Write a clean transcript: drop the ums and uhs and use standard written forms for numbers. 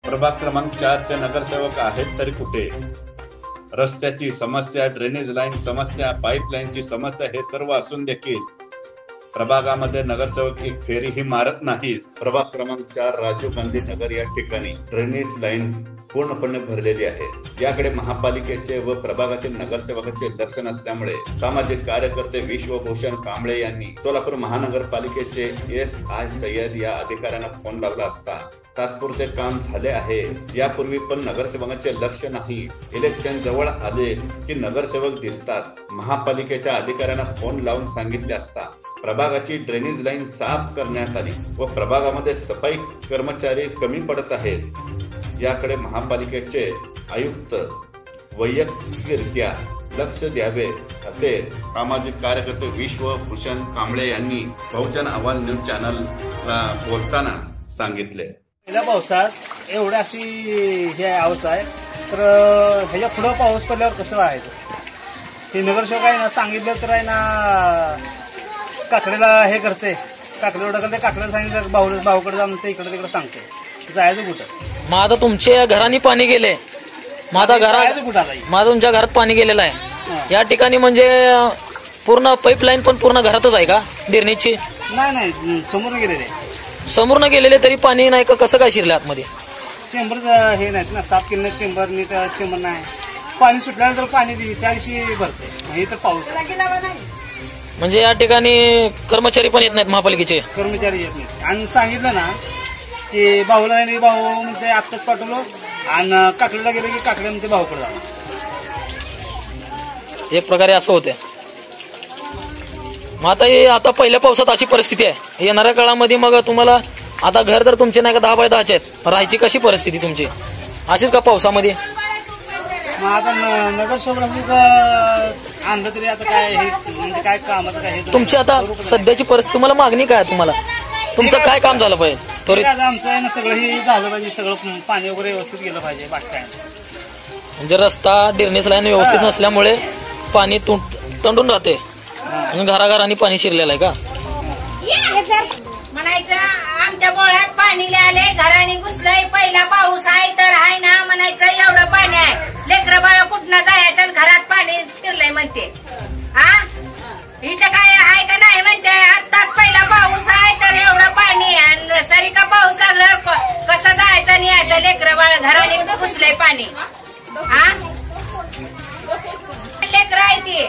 प्रभाग क्रमांक 4 चे नगरसेवक आहेत तरी कुठे? रस्त्याची समस्या, ड्रेनेज लाईन समस्या, पाईपलाईनची समस्या हे सर्व असून देखील प्रभागामध्ये नगरसेवक एक फेरीही मारत नाहीत. प्रभाग क्रमांक 4 राजीव गांधी नगर या ठिकाणी ड्रेनेज लाईन पूर्णपणे भरलेली आहे. याकडे महापालिकेचे व प्रभागातील नगरसेवकाचे लक्ष नसल्यामुळे सामाजिक कार्यकर्ते विश्वभूषण कांबळे यांनी सोलापूर महानगरपालिकेचे SI सय्यद या अधिकाऱ्यांना फोन लावला असता तात्पुरते काम झाले आहे. यापूर्वी पण नगरसेवकाचे लक्ष नाही. इलेक्शन जवळ आले की नगरसेवक दिसतात. महापालिकेच्या अधिकाऱ्यांना फोन लावून सांगितले असता प्रभागाची ड्रेनेज लाईन साफ करण्यात आली व प्रभागामध्ये सफाई कर्मचारी कमी पडत आहेत. याकडे महापालिकेचे आयुक्त वैयक्तिकरित्या लक्ष द्यावे असे सामाजिक कार्यकर्ते विश्वभूषण कांबळे यांनी बहुजन आव्हान न्यूज चॅनलला बोलताना सांगितले. गेल्या पावसात एवढी अशी ही अवस्था आहे, तर ह्याच्या पुढं पाऊस पडल्यावर कसं राहायचं? ते नगरसेवक आहे ना, सांगितलं तर आहे ना काकडेला हे करते, काकडेला करते, काकडेला सांगितलं भाऊकडे जाऊन ते इकडे तिकडे सांगते, जायचं कुठं? मग आता तुमच्या घराने पाणी गेले, माझा तुमच्या घरात पाणी गेलेलं आहे. या ठिकाणी म्हणजे पूर्ण पाईपलाईन पण पूर्ण घरातच आहे का ड्रेनेजची? नाही, समोरनं गेलेले तरी पाणी नाही का? कसं काय शिरलं आतमध्ये? चेंबर हे नाहीत ना, साफ केलं चेंबर, नीट चेंबर नाही. पाणी सुटल्यानंतर पाणी त्या दिवशी भरते. हे तर पाऊस म्हणजे या ठिकाणी कर्मचारी पण येत नाहीत, महापालिकेचे कर्मचारी येत नाहीत. आणि सांगितलं ना की भाऊला नाही, भाऊ म्हणजे आत्ताच पाठवलो आणि काकडेला गेले की काकडे म्हणजे भाऊकडे जाणार. एक प्रकारे असं होते. मग आता पहिल्या पावसात अशी परिस्थिती आहे. येणाऱ्या काळामध्ये मग तुम्हाला आता घर तर तुमचे नाही का 10 बाय 10चे आहेत, राहायची कशी परिस्थिती तुमची अशीच का पावसामध्ये? मग आता नगरसेवक आणलं तरी आता काय म्हणजे काय काम आता काय? तुमची आता सध्याची परिस्थिती, तुम्हाला मागणी काय? तुम्हाला तुमचं काय काम झालं पाहिजे? आमचं आहे ना, सगळं हे झालं पाहिजे, सगळं पाणी वगैरे व्यवस्थित गेलं पाहिजे. बाकी काय म्हणजे रस्ता ड्रेनेज लाईन व्यवस्थित नसल्यामुळे पाणी तंडून राहते आणि घराघरांनी पाणी शिरलेलं आहे का? म्हणायचं आमच्या बोळ्यात पाणी आले, घराने घुसलंय, पहिला पाऊस आहे तर आहे ना म्हणायचं, एवढं पाणी आहे, लेकरं बाळ कुठनं जायचं, घरात पाणी शिरलंय म्हणते. हा इथं काय आहे का नाही म्हणते. आत्ताच पहिला पाऊस आहे तर एवढं पाणी, आणि सरी का पाऊस लागल्यावर कसं जायचं आणि यायचं, लेकरं बाळ घराने घुसलंय पाणी. हा लेकरं आहे ती.